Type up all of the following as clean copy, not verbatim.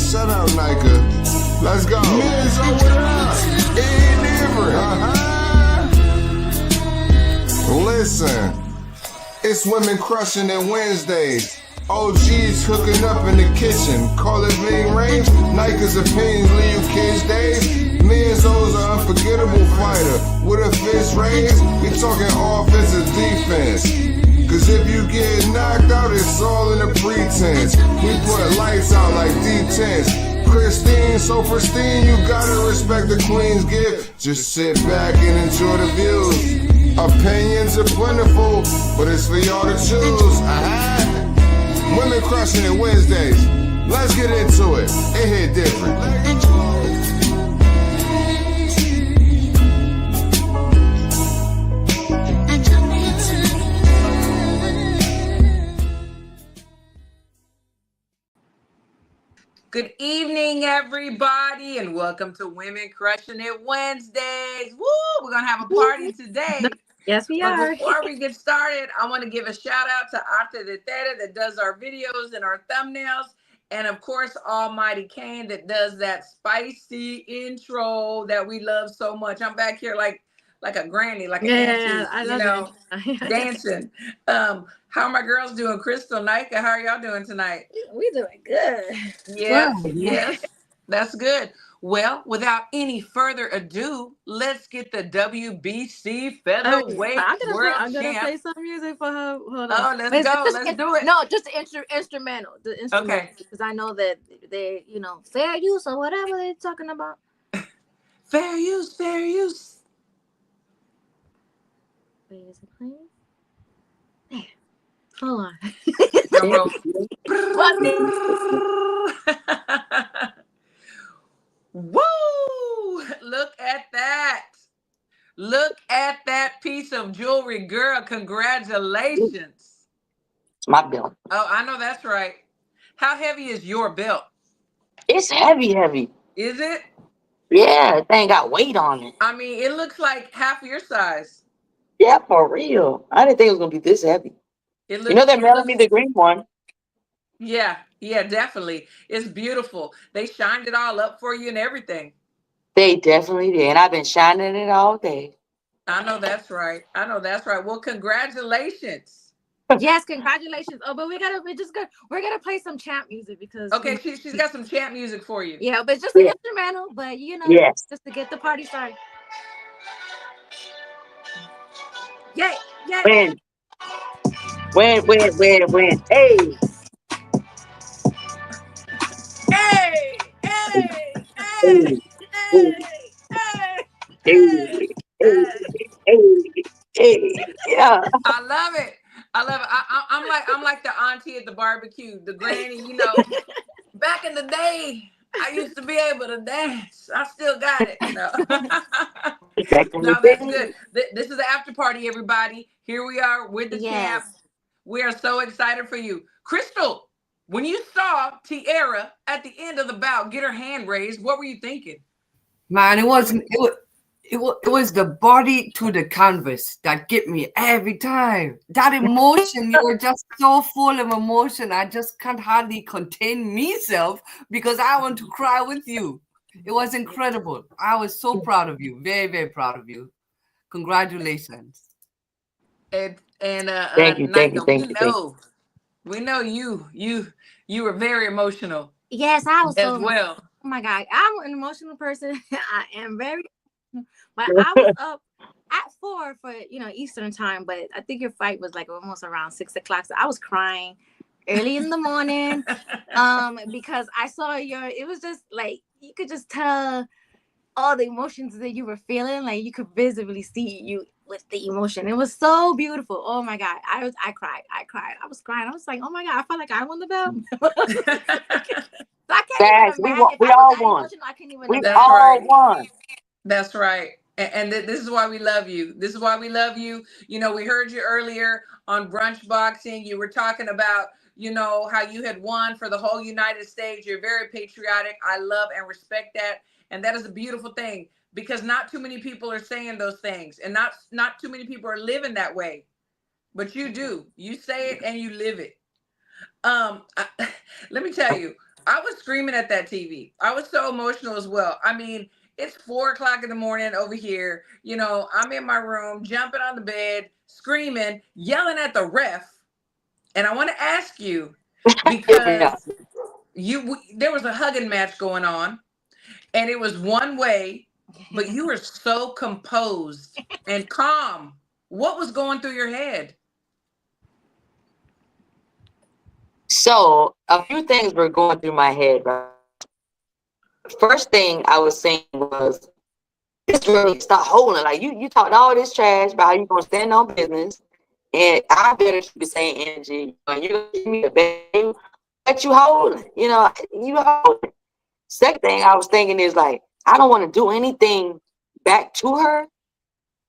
Shut up, Nika. Let's go. Men's over there. Ain't different. Listen, it's women crushing it Wednesdays. OGs hooking up in the kitchen. Call it being range. Nika's opinions leave you kids days. Men's O's an unforgettable fighter. With a fist raised, we talking offense and defense. Cause if you get knocked out, it's all in the pretense. We put lights out like D10s. Christine, so pristine, you gotta respect the queen's gift. Just sit back and enjoy the views. Opinions are plentiful, but it's for y'all to choose. Women crushing it Wednesdays. Let's get into it. It hit different. Good evening, everybody, and welcome to Women Crushing It Wednesdays. Woo! We're going to have a party today. Yes, we are. Before we get started, I want to give a shout out to Arte de Tere that does our videos and our thumbnails. And of course, Almighty Kane that does that spicy intro that we love so much. I'm back here like a granny, like an auntie, I love it. Dancing. How are my girls doing? Crystal, Nika, how are y'all doing tonight? We doing good. Yes, that's good. Well, without any further ado, let's get the WBC featherweight world I'm gonna champ. play some music for her. Hold on. Oh, let's go. Let's do it. No, just the instrumental. The instrumental. Okay. Because I know that they, fair use or whatever they're talking about. Fair use, fair use. Wait, is it playing? There. Hold on. Drum roll. Woo! Look at that. Look at that piece of jewelry, girl. Congratulations. It's my belt. Oh, I know that's right. How heavy is your belt? It's heavy. Is it? Yeah, that thing got weight on it. I mean, it looks like half your size. Yeah, for real. I didn't think it was gonna be this heavy. It looks, you know they're mailing me the green one. Yeah, definitely. It's beautiful. They shined it all up for you and everything. They definitely did. And I've been shining it all day. I know that's right. Well, congratulations. Yes, congratulations. Oh, but we're gonna play some champ music because she's got some champ music for you. Yeah, but just the instrumental, but yes, just to get the party started. Yay. Win. Hey. Yeah. I love it. I'm like the auntie at the barbecue, the granny, back in the day, I used to be able to dance. I still got it, No, that's good. This is the after party, everybody. Here we are with the champ. We are so excited for you. Crystal, when you saw Tiara at the end of the bout get her hand raised, what were you thinking? Man, it was the body to the canvas that get me every time. That emotion, you were just so full of emotion. I just can't hardly contain myself because I want to cry with you. It was incredible. I was so proud of you. Very, very proud of you. Congratulations. Thank you. We know you were very emotional. Yes, I was as well. Oh my God, I'm an emotional person. I am very, but I was up at 4 for Eastern time. But I think your fight was like almost around 6 o'clock. So I was crying early in the morning, because I saw it was just like you could just tell all the emotions that you were feeling. Like you could visibly see you with the emotion. It was so beautiful. Oh my God, I cried. I was crying. I was like, oh my God, I felt like I won the belt. So I can't even imagine. We all won. I can't even we imagine. all won. That's right. And this is why we love you. We heard you earlier on Brunch Boxing. You were talking about, how you had won for the whole United States. You're very patriotic. I love and respect that. And that is a beautiful thing because not too many people are saying those things and not too many people are living that way. But you do. You say it and you live it. Let me tell you, I was screaming at that TV. I was so emotional as well. I mean, it's 4 o'clock in the morning over here. You know, I'm in my room, jumping on the bed, screaming, yelling at the ref. And I want to ask you, because Yeah. there was a hugging match going on, and it was one way, but you were so composed and calm. What was going through your head? So a few things were going through my head. Right? First thing I was saying was, "This really stop holding. Like you talked all this trash about how you gonna stand on business, and I better keep the same energy. When you give me the baby, what you holding? You know, you holding." Second thing I was thinking is like, I don't want to do anything back to her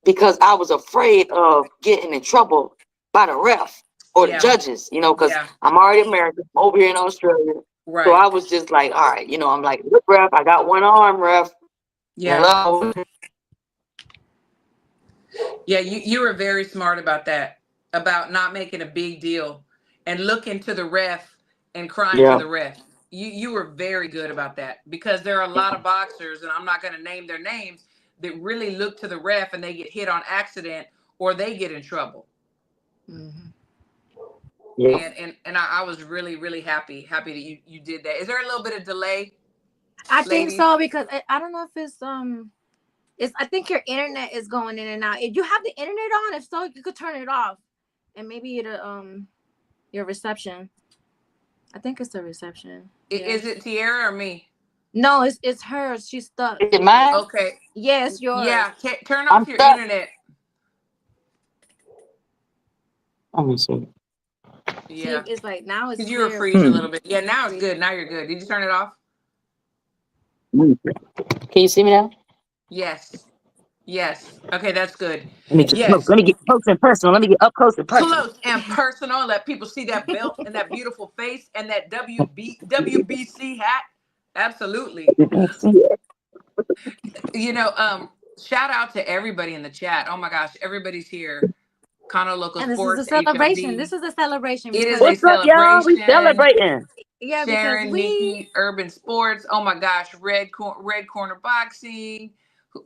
because I was afraid of getting in trouble by the ref or the Yeah. judges, you know, because Yeah. I'm already American, I'm over here in Australia. So Right. I was just like, all right, you know, I'm like, look, ref, I got one arm, ref. Yeah. Hello. Yeah, you were very smart about that, about not making a big deal and looking to the ref and crying to Yeah. the ref. You were very good about that, because there are a lot of boxers, and I'm not going to name their names, that really look to the ref and they get hit on accident or they get in trouble. Mhm. Yeah. And I was really, really happy that you did that. Is there a little bit of delay? I think Ladies? so, because I don't know if it's I think your internet is going in and out. If you have the internet on, if so, you could turn it off, and maybe it'll your reception. I think it's the reception. Yeah. Is it Tiara or me? No, it's hers. She's stuck. Is it mine? Okay. Yes, yours. Yeah, turn I'm off your stuck. internet. Let me see. Yeah. See, it's like now it's Because you were clear. freezing a little bit. Yeah, now it's good. Now you're good. Did you turn it off? Can you see me now? Yes. Yes. Okay, that's good. Let me get close. Yes. Let me get close and personal. Let me get up close and personal. Close and personal. Let people see that belt and that beautiful face and that WBC hat. Absolutely. You know, shout out to everybody in the chat. Oh my gosh, everybody's here. Kano Local And this is Sports, a celebration. HOD. This is a celebration. It is because a What's up, y'all? We celebration. celebrating. yeah, because Sharon, we Nikki, Urban Sports. Oh my gosh, Red Corner Boxing,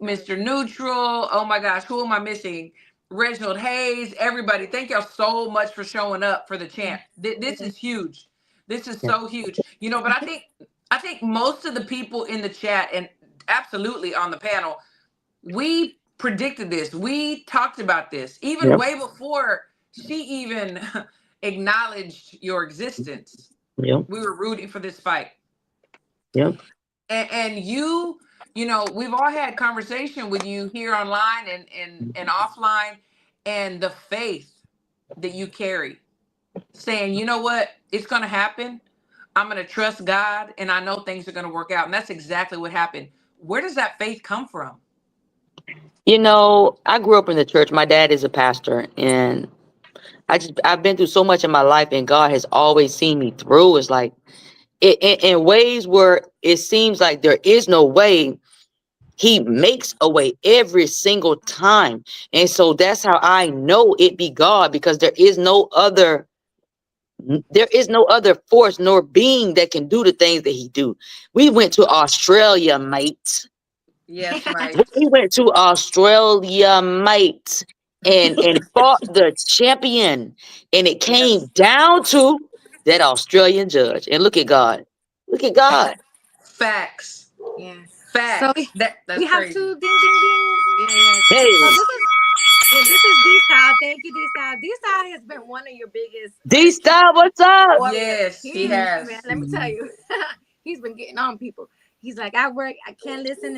Mr. Neutral. Oh my gosh, who am I missing? Reginald Hayes. Everybody, thank y'all so much for showing up for the champ. This is huge. This is so huge. You know, but I think most of the people in the chat and absolutely on the panel, we predicted this. We talked about this even way before she even acknowledged your existence. Yep. We were rooting for this fight. Yep. And you know, we've all had conversation with you here online and offline, and the faith that you carry, saying, you know what, it's going to happen. I'm going to trust God, and I know things are going to work out. And that's exactly what happened. Where does that faith come from? You know, I grew up in the church. My dad is a pastor, and I've been through so much in my life, and God has always seen me through. It's like in ways where it seems like there is no way, He makes a way every single time. And so that's how I know it be God, because there is no other force nor being that can do the things that He do. We went to Australia, mate. Yes, Mike. We went to Australia, mate, and fought the champion, and it came down to that Australian judge. And look at God. Look at God. Facts. yeah. Facts. So That's we have crazy. 2 ding ding dings. Yeah. Hey, So this is D-Style. Thank you, D-Style. D-Style has been one of your biggest D-Style, what's up? warriors. Yes, he Man, has. let me tell you, he's been getting on people. He's like, I work, I can't listen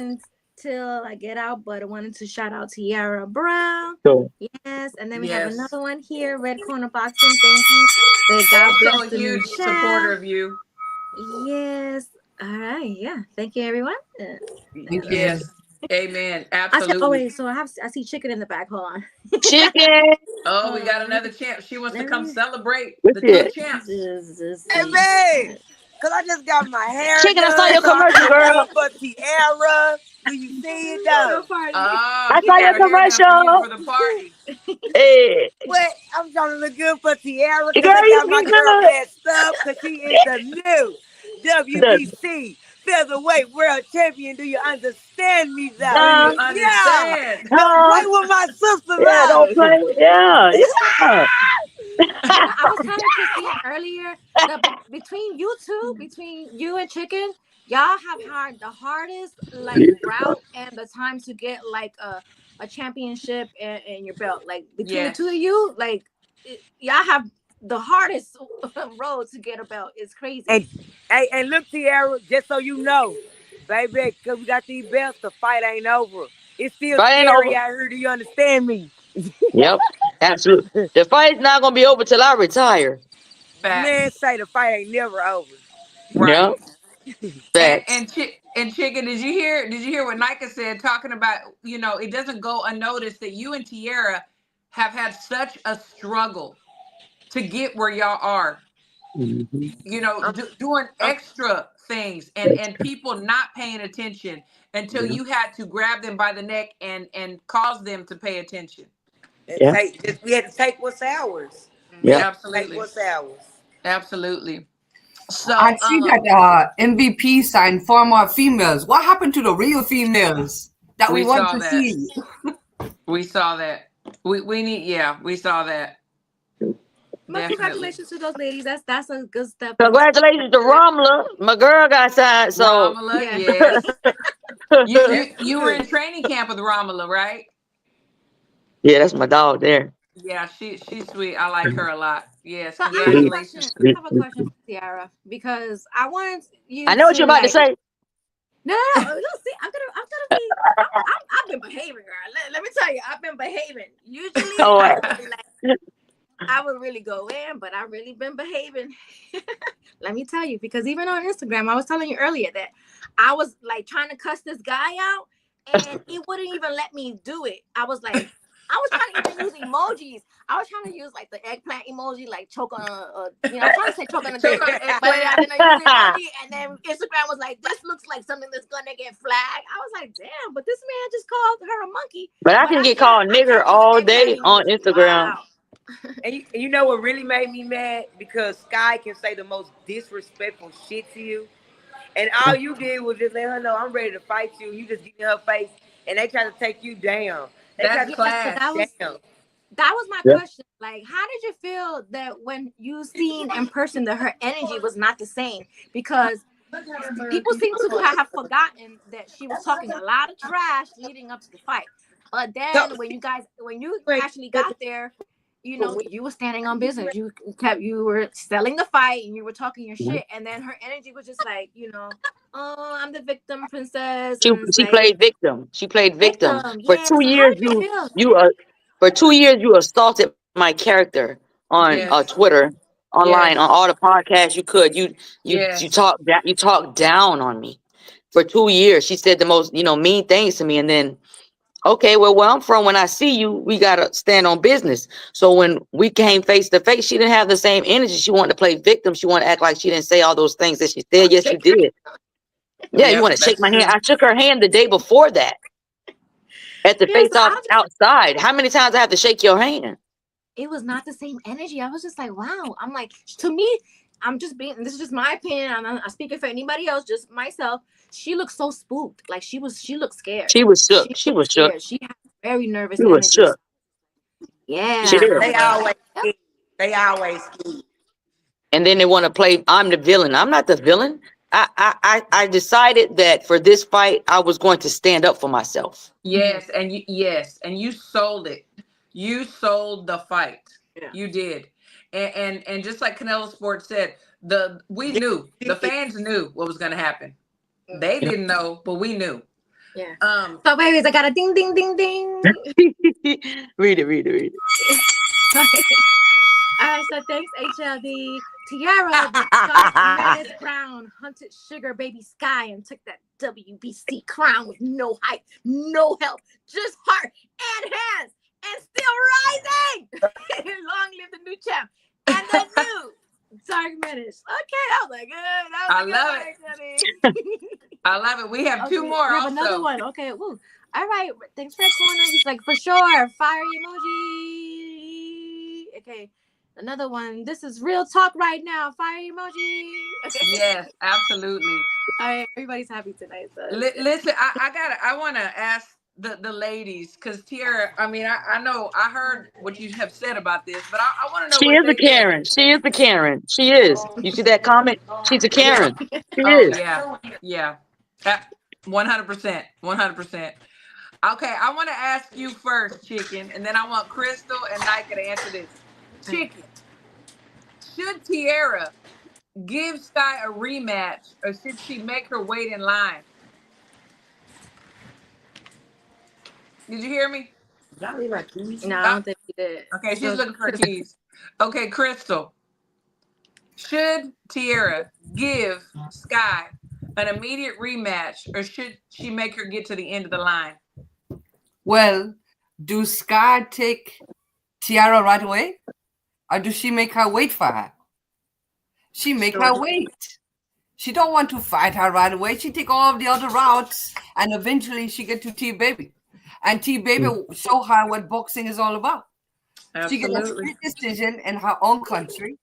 until I get out, but I wanted to shout out Tiara Brown. Cool. Yes, and then we Yes. have another one here, Red Corner Boxing. Thank you. May God Also bless a the new huge channel. supporter of you. Yes. All right. Yeah. Thank you, everyone. Yes. Amen. I said, Absolutely. oh wait, so I see chicken in the back. Hold on. Chicken. Oh, we got another champ. She wants to come celebrate What's the two it? champs. Hey, babe, because I just got my hair Chicken, I done. saw your so I commercial, feel girl. good for Tiara. Do you see it, though? Oh, I she saw got your her hair done commercial. for the party. Hey, What? I'm trying to look good for Tiara because girl, I you got my looking girl good. messed up because she is the WBC featherweight world champion. Do you understand me, Do though? you Yeah. understand? Don't play with my sister, Yeah, don't love. play. Yeah, yeah. I was telling Christine earlier that between you two, between you and Chicken, y'all have had the hardest like route and the time to get like a championship and your belt. Like between the two of you, like y'all have the hardest road to get a belt. It's crazy. And look, Tiara, just so you know, baby, because we got these belts, the fight ain't over. It's still Fight ain't scary over. out here. Do you understand me? Yep, absolutely. The fight's not gonna be over till I retire. Man, Facts. say the fight ain't never over. Right. Yep, facts. And Chicken, did you hear what Nika said talking about, it doesn't go unnoticed that you and Tiara have had such a struggle to get where y'all are, Mhm. doing extra things and people not paying attention until Yeah. you had to grab them by the neck and cause them to pay attention. Yeah. We had to take what's ours. We Yeah. had to take Absolutely. what's ours. Absolutely. So I see that MVP signed 4 more females. What happened to the real females that we want saw to that. see? We saw that. We saw that. But Definitely. congratulations to those ladies. That's a good step. Congratulations to Ramla. My girl got signed. So Ramala, Yeah. yes. You were in training camp with Ramala, right? yeah, that's my dog there. Yeah, she's sweet. I like her a lot. Yes, So congratulations. I have a question for Tiara because I want you I know what to you're about to like. say. No, see, I'm gonna be. I've been behaving, girl. Let me tell you, I've been behaving. Usually, Oh, I would really go in, but I've really been behaving. Let me tell you, because even on Instagram, I was telling you earlier that I was like trying to cuss this guy out, and it wouldn't even let me do it. I was trying to even use emojis. I was trying to use like the eggplant emoji, like choke on I was trying to say choke on a dick, but I didn't use the emoji. And then Instagram was like, this looks like something that's gonna get flagged. I was like, damn, but this man just called her a monkey. But I can get called nigger all day on Instagram. Wow. And you know what really made me mad? Because Skye can say the most disrespectful shit to you. And all you did was just let her know I'm ready to fight you. You just get in her face and they try to take you down. They try That's to class. That was my question. Like, how did you feel that when you seen in person that her energy was not the same? Because people seem to have forgotten that she was talking a lot of trash leading up to the fight. But then when you actually got there, you were standing on business. You were selling the fight and you were talking your shit. And then her energy was just like, oh, I'm the victim princess. She played victim. She played victim. For Yeah. 2 So years, for 2 years you assaulted my character on Twitter, online, on all the podcasts you could. You talked down on me for 2 years. She said the most mean things to me, and then okay, well, where I'm from, when I see you, we gotta stand on business. So when we came face to face, she didn't have the same energy. She wanted to play victim. She wanted to act like she didn't say all those things that she said. Yes, you did. Yeah, you want to shake my hand. I shook her hand the day before that at the face-off outside. How many times I have to shake your hand? It was not the same energy. I was just like, wow. I'm like, to me, this is just my opinion. I'm not speaking for anybody else, just myself. She looked so spooked. Like she looked scared. She was shook. She was shook. She had very nervous energy. Was shook. Yeah. She did. They always scared. And then they want to play, I'm the villain. I'm not the villain. I decided that for this fight, I was going to stand up for myself. Yes, and you sold it. You sold the fight. Yeah. You did. And just like Canelo Sports said, the fans knew what was going to happen. They didn't know, but we knew. Yeah. So babies, I got a ding ding ding ding. Read it. All right, so thanks, HLD. Tiara, the Scottish crown, hunted sugar baby Skye and took that WBC crown with no hype, no help, just heart and hands, and still rising. Long live the new champ and the new Dark Menace. Okay, that was like good. I love it. I love it. We have 2 more. We have another one. Okay, woo. All right, thanks for that corner. He's like, for sure, fire emoji. Okay. Another one. This is real talk right now. Fire emoji. Yes, absolutely. All right, everybody's happy tonight. So Listen, I want to ask the ladies, because Tiara, I mean, I know I heard what you have said about this, but I want to know She what is a they think. Karen. She is a Karen. She is. You see that comment? She's a Yeah. Karen. She Oh is. yeah. 100%. 100%. Okay, I want to ask you first, Chicken, and then I want Crystal and Nika to answer this. Chicken, should Tiara give Skye a rematch, or should she make her wait in line? Did you hear me? Y'all leave my keys. no, I don't think he did. Okay, she's So- looking for keys. Okay, Crystal, should Tiara give Skye an immediate rematch, or should she make her get to the end of the line? Well, do Skye take Tiara right away? Or does she make her wait for her? She make her wait. She don't want to fight her right away. She take all of the other routes, and eventually she get to T-Baby. And T-Baby show her what boxing is all about. She get a Absolutely. split decision in her own country.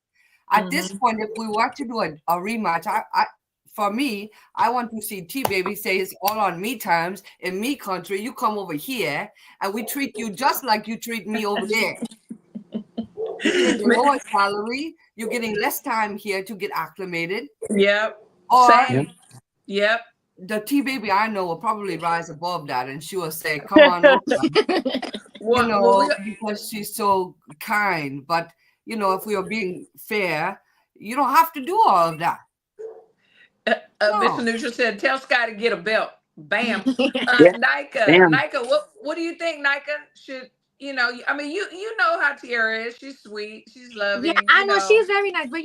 At this point, if we were to do a rematch, for me, I want to see T-Baby say it's all on me terms, in me country. You come over here, and we treat you just like you treat me over there. You're getting the lower salary. You're getting less time here to get acclimated. Yep. Or Same. Yep. the T-Baby I know will probably rise above that, and she will say, come on over. Because she's so kind. But, if we are being fair, you don't have to do all of that. Mr. Neutral said, tell Skye to get a belt. Bam. Yeah. Nika, Bam. Nika, what do you think, Nika? Should, I mean, you know how Tiara is. She's sweet. She's loving. Yeah, I know she's very nice, but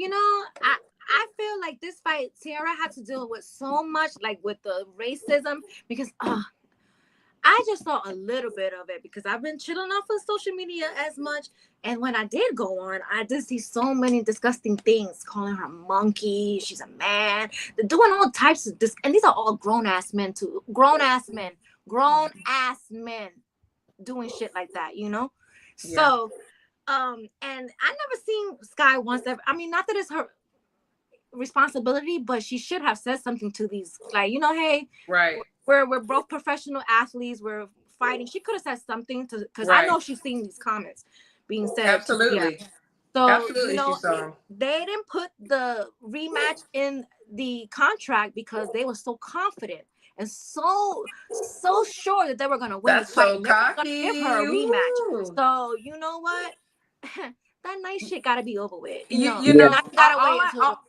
I feel like this fight, Tiara had to deal with so much, like with the racism, because I just saw a little bit of it because I've been chilling off of social media as much. And when I did go on, I did see so many disgusting things, calling her a monkey. She's a man. They're doing all types of and these are all grown-ass men too. Grown-ass men doing shit like that, Yeah. So, and I never seen Skye once ever. I mean, not that it's her responsibility, but she should have said something to these, like, hey, Right. we're both professional athletes, we're fighting. She could have said something to, because I know she's seen these comments being said. Absolutely. So Absolutely, she saw them. they didn't put the rematch in the contract because they were so confident and so sure that they were gonna win That's this fight. so And they were gonna cocky. give her a rematch. Ooh. So you know what? That nice shit gotta be over with. You now know, you gotta wait until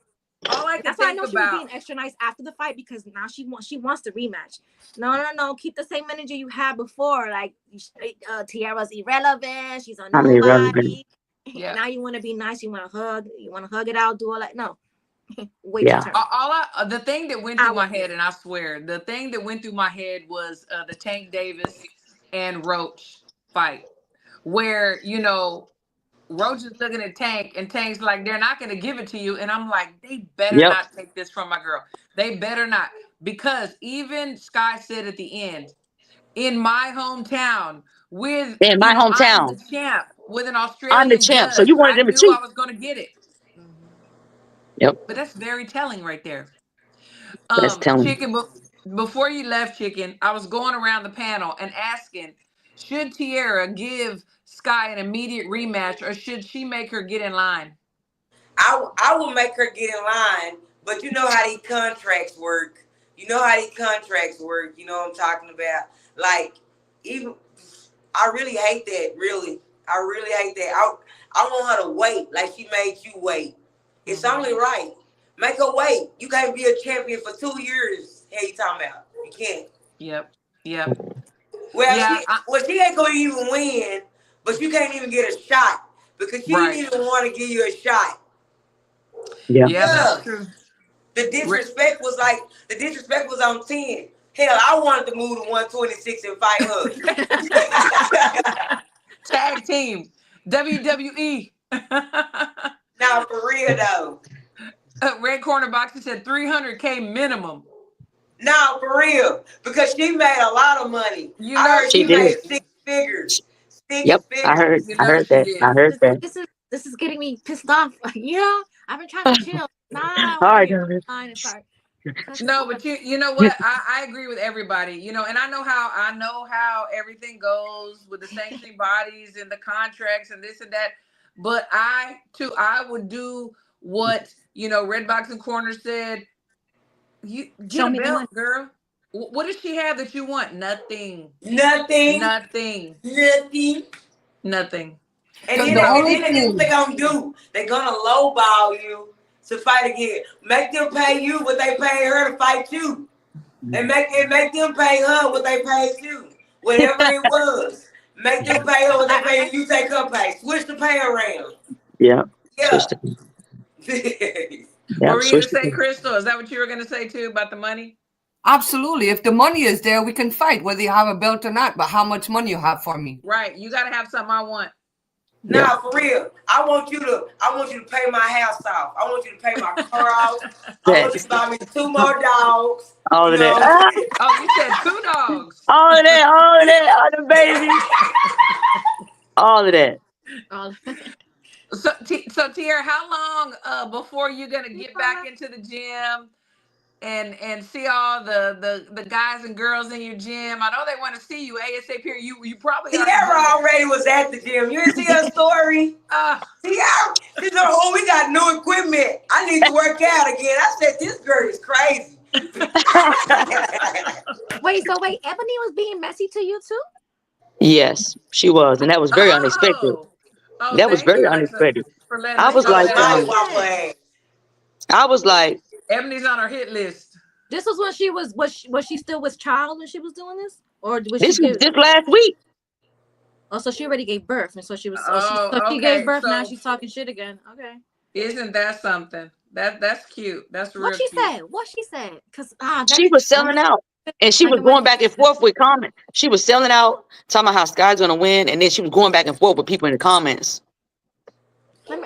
all I can that's why I think know she was about. being extra nice after the fight, because now she wants the rematch. No. Keep the same energy you had before. Like Tiara's irrelevant. She's a I'm nobody. irrelevant. Yeah. Now you want to be nice. You want to hug. You want to hug it out. Do all that. No. Wait Yeah. your turn. The thing that went through my head, and I swear, the thing that went through my head was the Tank Davis and Roach fight, where Roach is looking at Tank, and Tank's like, they're not going to give it to you. And I'm like, they better not take this from my girl. They better not. Because even Skye said at the end, in my hometown, with In my I'm hometown. the champ, with an I'm Australian the champ. judge, So you wanted I them to knew cheat. I was going to get it. Yep. But that's very telling right there. That's telling. Chicken, before you left, Chicken, I was going around the panel and asking, should Tiara give Skye an immediate rematch, or should she make her get in line? I will make her get in line, but you know how these contracts work. You know what I'm talking about. Like, even I really hate that. Really, I really hate that. I want her to wait like she made you wait. It's only right. Make her wait. You can't be a champion for 2 years. Hey, you talking about? You can't. Yep. Well, she ain't gonna even win, but you can't even get a shot because she didn't even want to give you a shot. Yeah. That's true. The disrespect was on 10. Hell, I wanted to move to 126 and fight her. Tag team, WWE. Now, for real though. Red Corner Boxing said 300K minimum. No, for real. Because she made a lot of money. I heard she made 6 figures. 6 figures. I heard that. This is this is getting me pissed off. You know, I've been trying to chill. Nah, I All want to right, hear Dominic. mine and start. No, but you know what? I agree with everybody. You know, and I know how everything goes with the sanctioning bodies and the contracts and this and that. But I would do what Red Boxing Corner said. You get Show a me the money. belt, girl. What does she have that you want? Nothing. Nothing. Nothing. Nothing. Nothing. And The then only this what they thing- gonna do. They're gonna lowball you to fight again. Make them pay you what they pay her to fight you. And make them pay her what they paid you. Whatever it was. Make them pay her what they pay you, take her pay. Switch the pay around. Yeah. Yeah. Switch the, yeah. What were you gonna Switch say, the, Crystal? Is that what you were gonna say too about the money? Absolutely. If the money is there, we can fight, whether you have a belt or not. But how much money you have for me? Right. You gotta have something I want. Nah, for real. I want you to pay my house off. I want you to pay my car off. I want you to buy me 2 more dogs. all of You know what that. I'm saying? Oh, you said 2 dogs. All of that. All the baby. All of that. So Tiara, how long before you're gonna get back into the gym and see all the guys and girls in your gym? I know they want to see you ASAP here. You probably Tiara already was at the gym. You didn't see her story? Tiara, she said, oh, we got new equipment. I need to work out again. I said, this girl is crazy. Wait, Ebony was being messy to you too? Yes, she was, and that was very unexpected. That was very unexpected. I was like, I was like, Ebony's on her hit list. This was when she was she still was child when she was doing this, or was this she was just last week. Oh, so she already gave birth, and so she was. She Okay, gave birth. so Now she's talking shit again. Okay. Isn't that something? That's cute. That's real. What she said? Because she was selling out, and she was going back and forth with comments. She was selling out, talking about how Skye's gonna win, and then she was going back and forth with people in the comments.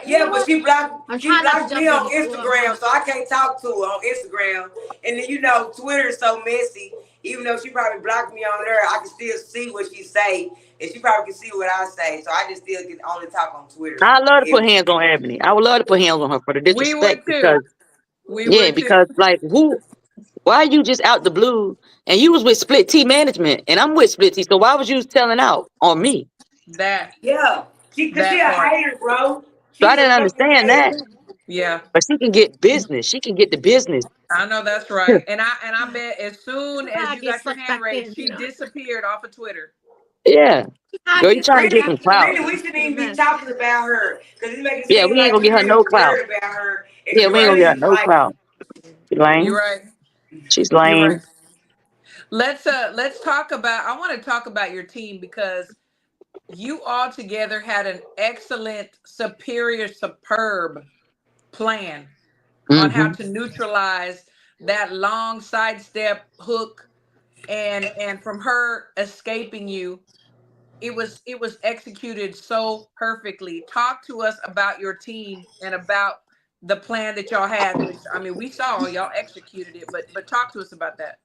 Yeah, but she blocked me on Instagram, so I can't talk to her on Instagram. And then Twitter is so messy. Even though she probably blocked me on there, I can still see what she say, and she probably can see what I say. So I just still can only talk on Twitter. I love to put hands on Ebony. I would love to put hands on her for the disrespect because like why you just out the blue and you was with Split T Management and I'm with Split T, so why was you telling out on me? She a hater, bro. So I didn't understand that. Yeah. But she can get business. She can get the business. I know that's right. And I bet as soon as you got your hand raised, she disappeared off of Twitter. Yeah. Girl, you trying to get some clout. We shouldn't even be talking about her. Because it's making we ain't gonna get her no clout. Yeah, we ain't gonna get her no clout. She's lame. You're right. She's lame. Right. Let's talk about, I want to talk about your team because you all together had an excellent, superior, superb plan on how to neutralize that long sidestep hook and from her escaping you. It was executed so perfectly. Talk to us about your team and about the plan that y'all had, which I mean we saw y'all executed it, but talk to us about that.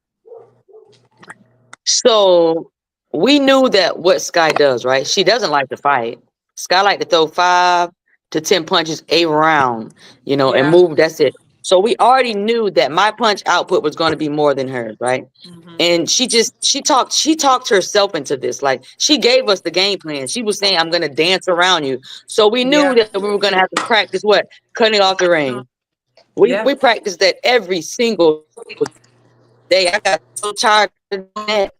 So we knew that what Skye does, right? She doesn't like to fight. Skye like to throw 5 to 10 punches a round, and move. That's it. So we already knew that my punch output was going to be more than hers, right? And she talked herself into this. Like she gave us the game plan. She was saying, I'm going to dance around you. So we knew that we were going to have to practice cutting off the ring. We practiced that every single day. I got so tired of that.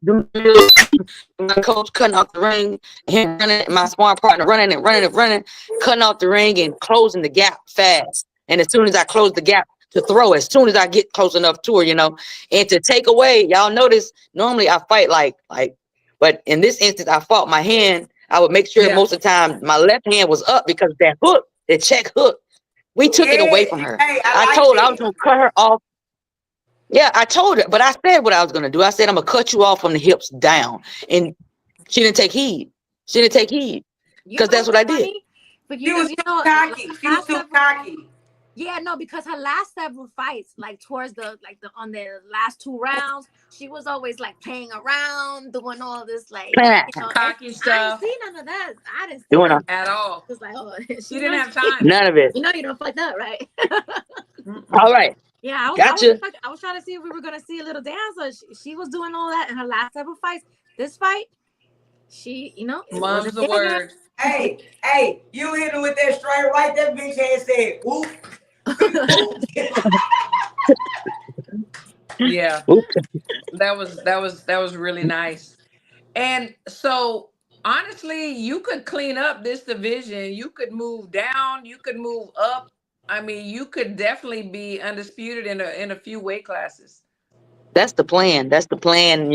My coach cutting off the ring, him running, my sparring partner running, cutting off the ring and closing the gap fast. And as soon as I close the gap to throw, as soon as I get close enough to her, and to take away, y'all notice normally I fight like, but in this instance, I fought my hand. I would make sure most of the time my left hand was up because that hook, the check hook, we took it away from her. Hey, I told her I was going to cut her off. Yeah, I told her, but I said what I was going to do. I said, I'm going to cut you off from the hips down. And she didn't take heed. Because that's what I did. But she was too cocky. She was too cocky. Yeah, no, because her last several fights, like towards on the last 2 rounds, she was always like playing around, doing all this like cocky I stuff. didn't see none of that. I didn't see Doing none At all. It was like, oh, She didn't have time. none of it. You know you don't fuck up, right? All right. Yeah, Gotcha. I was trying to see if we were gonna see a little dance. She was doing all that in her last several fights. This fight, she, it Mum's wasn't the there yet. word. Hey, you hit her with that straight right. That bitch had said, "Whoop." Yeah, Oops. that was really nice. And so honestly, you could clean up this division. You could move down, you could move up. I mean, you could definitely be undisputed in a few weight classes. That's the plan. That's the plan,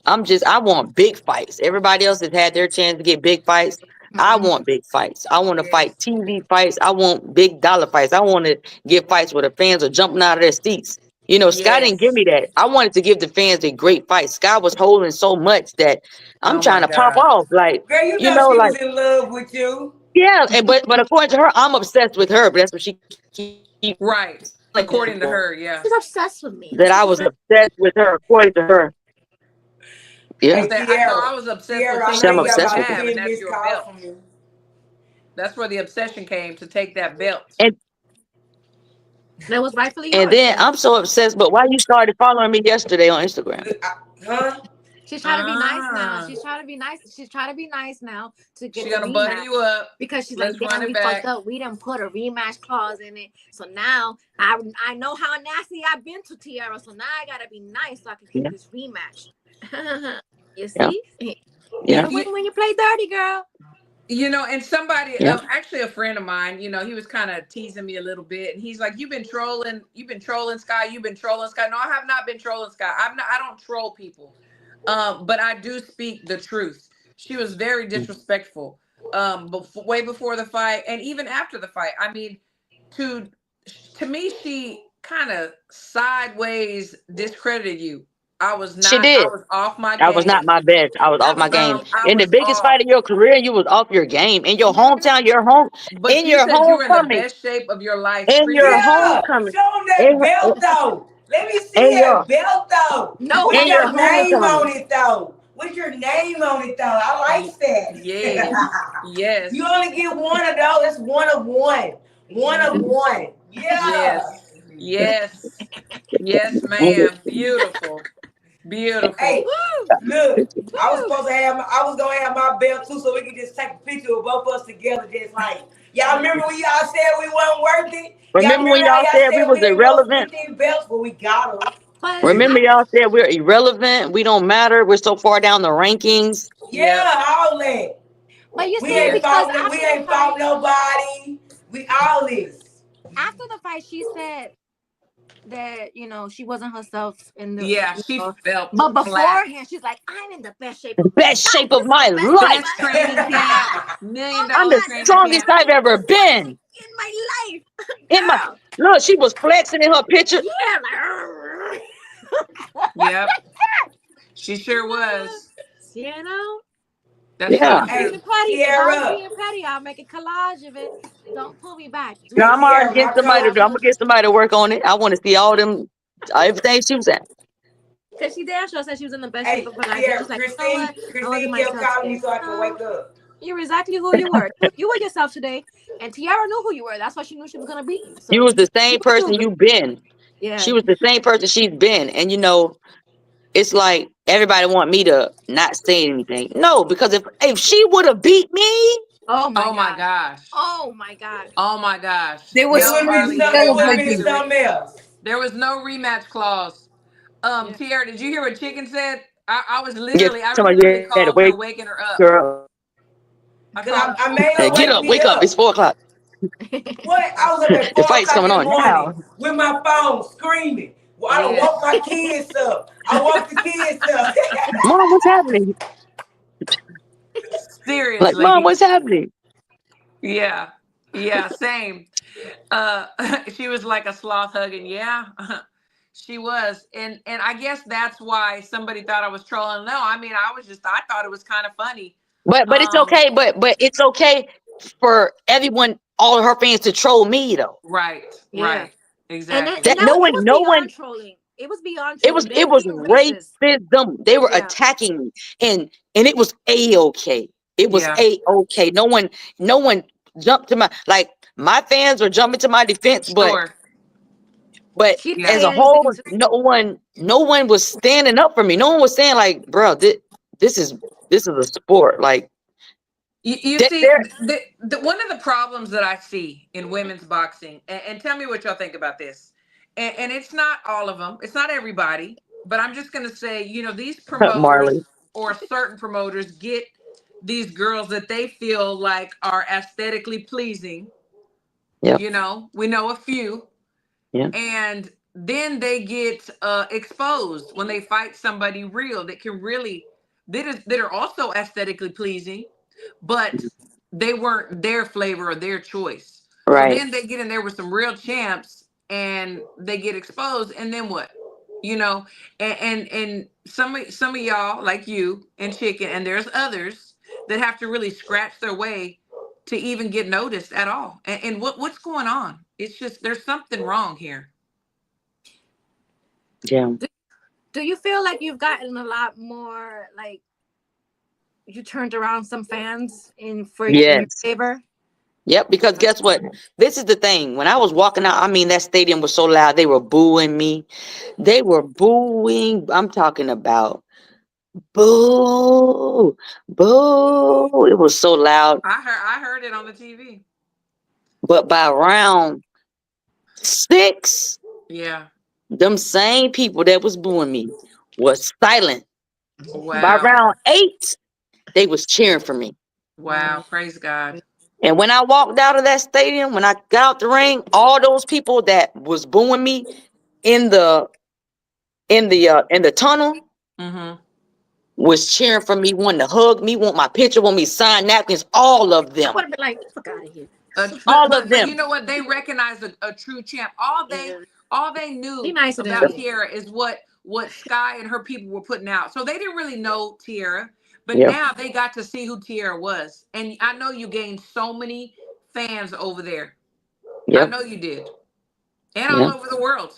I want big fights. Everybody else has had their chance to get big fights. I want big fights. I want to fight TV fights. I want big dollar fights. I want to get fights where the fans are jumping out of their seats. Skye didn't give me that. I wanted to give the fans a great fight. Skye was holding so much that I'm Oh trying my to pop God. off. Like, Girl, you know she like, was in love with you. yeah. But according to her, I'm obsessed with her. But that's what she keeps Right. According to her, yeah. She's obsessed with me. that I was obsessed with her, according to her. Yeah. Hey, I know Tiara, I was obsessed Tiara, with I things know I'm you you got don't obsessed with about her. have, and 10 that's missed your calls belt. from you. That's where the obsession came, to take that belt. And That was rightfully yours. and then I'm so obsessed. But why you started following me yesterday on Instagram? Huh? She's trying to be nice now. Ah. She's trying to be nice. She's trying to be nice now to get She the gonna butter rematch. you up. Because she's Let's like, run damn, it we fucked back. up. We didn't put a rematch clause in it. So now I know how nasty I've been to Tiara. So now I gotta be nice so I can keep this rematch. You see? Yeah. You win when you play dirty, girl. And somebody, Yeah. actually a friend of mine, he was kind of teasing me a little bit, and he's like, "You've been trolling Skye. You've been trolling Skye." No, I have not been trolling Skye. I don't troll people, but I do speak the truth. She was very disrespectful, way before the fight, and even after the fight. I mean, to me, she kind of sideways discredited you. I was She not. I did. was off my I was not game. my best. I was off my game. I In the was biggest off. fight of your career, you was off your game. In your hometown, But in you your said you were in the homecoming, best shape of your life in your previously. Yeah, homecoming, show them that in, belt though. Let me see in that your belt though. No With in your your homecoming. name on homecoming. it though. With your name on it though. I like Yes. that. Yes. You only get one of those. It's one of one. One of one. Yeah. Yes. Yes, ma'am. Beautiful. Beautiful. Hey, Woo! look. I was Woo! gonna have my belt too, so we could just take a picture of both of us together, just like y'all remember when y'all said we wasn't worth it? Y'all Remember when remember how y'all y'all said we said was we didn't go irrelevant? 15 belts, but we got them. But Remember y'all said we're irrelevant. We don't matter. We're so far down the rankings. Yeah, all that. you We see, ain't because fought nobody. We all this. after the fight, she said that she wasn't herself in the She felt but flat. beforehand she's like, I'm in the best shape of Best shape of my life. Best training camp. $1 million I'm the training strongest camp. I've ever been. in my life. In my Girl. look, she was flexing in her picture. Yeah, Yep. She sure was. That's Yeah. stop being petty. If I was being petty, I'll make a collage of it. Don't pull me back. Now I'm already getting Tiara, I'm gonna get somebody to work on it. I want to see all them everything she was at. Because she damn sure said she was in the best shape of her life. Tiara, She's like, Christine kept calling me so I could wake up. You're exactly who you were. You were yourself today, and Tiara knew who you were. That's why she knew she was gonna beat you. So You was the same person you've been. Yeah. She was the same person she's been, and it's like everybody want me to not say anything. No, because if she would have beat me, oh my gosh. Oh my gosh. Oh my gosh. There was It would have been something else. There was no rematch clause. Tiara, did you hear what Chicken said? I literally called her, waking her up. Girl. I made her Get up, wake up. It's 4 o'clock. What? I was up at 4 The fight's o'clock coming in the on morning now. with my phone screaming. Well, I done woke my kids up. I woke the kids up. Mom, what's happening? Seriously. Like, Mom, what's happening? Yeah. Yeah, same. She was like a sloth hugging. Yeah. She was. And I guess that's why somebody thought I was trolling. No, I mean, I thought it was kind of funny. But it's okay. But it's okay. for everyone, all of her fans to troll me though. Right. Yeah. Right. Exactly. That no it was one, beyond trolling. It was beyond it trolling. was They it were was being racist. racism. They were Yeah. attacking me, and it was a-okay. It was Yeah. a-okay. No one jumped to my fans were jumping to my defense, Sure. but She didn't Yeah. as say a whole, anything to no one was standing up for me. No one was saying like, bro, this is a sport. Like You that see, there. one of the problems that I see in women's boxing, and tell me what y'all think about this, and it's not all of them, it's not everybody, but I'm just going to say, these promoters Marley. or certain promoters get these girls that they feel like are aesthetically pleasing. Yep. We know a few, Yeah. and then they get exposed when they fight somebody real that can really that are also aesthetically pleasing, but they weren't their flavor or their choice. So Right. then they get in there with some real champs and they get exposed, and then what? And some of y'all like you and Chicken, and there's others that have to really scratch their way to even get noticed at all. And what's going on? It's just there's something wrong here. Yeah. Do you feel like you've gotten a lot more, like, you turned around some fans in your Yes. favor? Yep, because guess what? This is the thing. When I was walking out, I mean, that stadium was so loud. They were booing me. They were booing. I'm talking about boo, boo. It was so loud. I heard it on the TV. But by round 6, Yeah. them same people that was booing me was silent. By Wow. round 8, they was cheering for me. Wow. Praise God. And when I walked out of that stadium, when I got out the ring, all those people that was booing me in the tunnel Mm-hmm. was cheering for me, wanting to hug me, want my picture, want me to sign napkins, all of I them. would have been like, fuck out of here. All But of them. you know what? They recognize a true champ. All they knew Be nice to them. about Tiara is what Skye and her people were putting out. So they didn't really know Tiara, but Yep. now they got to see who Tiara was. And I know you gained so many fans over there. I Yep. know you did. And all Yep. over the world.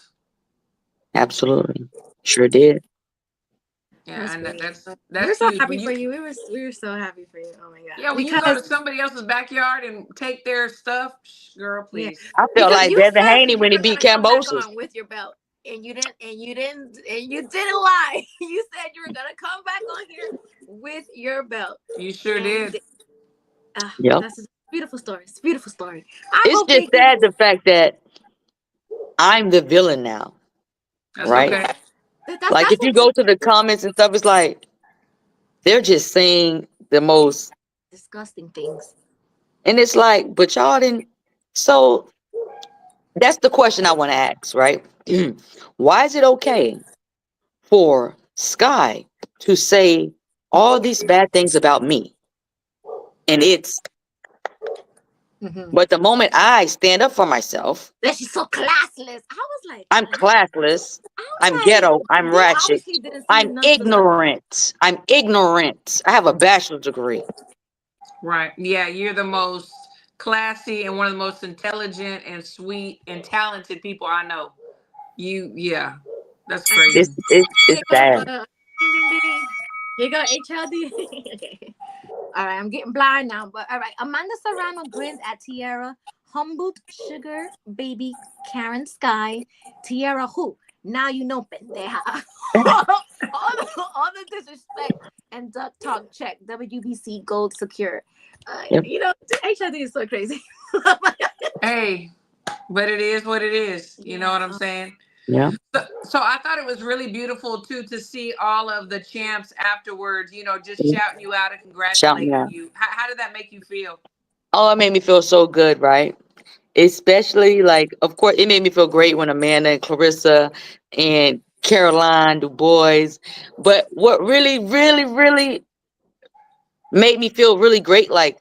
Absolutely. Sure did. Yeah, That's and great. that's We're so huge. happy for you. We were so happy for you. Oh my god. Yeah, when you go to somebody else's backyard and take their stuff, girl, please. I felt like you Devin said Haney you when he were beat gonna come back Cambosos. on with your belt, and you didn't lie. You said you were gonna come back on here with your belt. You sure And you did. Yep. That's a beautiful story. It's a beautiful story. It's just sad the fact that I'm the villain now. That's right? okay. Like if you go to the comments and stuff, it's like they're just saying the most disgusting things. And it's like, but y'all didn't. So that's the question I want to ask, right? Why is it okay for Skye to say all these bad things about me? And it's, but the moment I stand up for myself, that she's so classless. I was like, I'm classless. I'm like, ghetto. I'm they ratchet. obviously didn't see I'm none of the- ignorant. I'm ignorant. I have a bachelor's degree. Right. Yeah, you're the most classy and one of the most intelligent and sweet and talented people I know. Yeah, that's crazy. It's bad. Here you go, HLD. Okay. All right, I'm getting blind now, but all right. Amanda Serrano grins at Tiara. Humbled sugar baby Karen Skye. Tiara who? Now you know, pendeja. all the disrespect and duck talk check. WBC gold secure. You know, HLD is so crazy. Hey, but it is what it is. You know what I'm saying? Yeah. So I thought it was really beautiful too to see all of the champs afterwards, you know, just shouting you out and congratulating you. How did that make you feel? Oh, it made me feel so good, right? Especially like, of course, it made me feel great when Amanda and Clarissa and Caroline Du Bois. But what really, really, really made me feel really great, like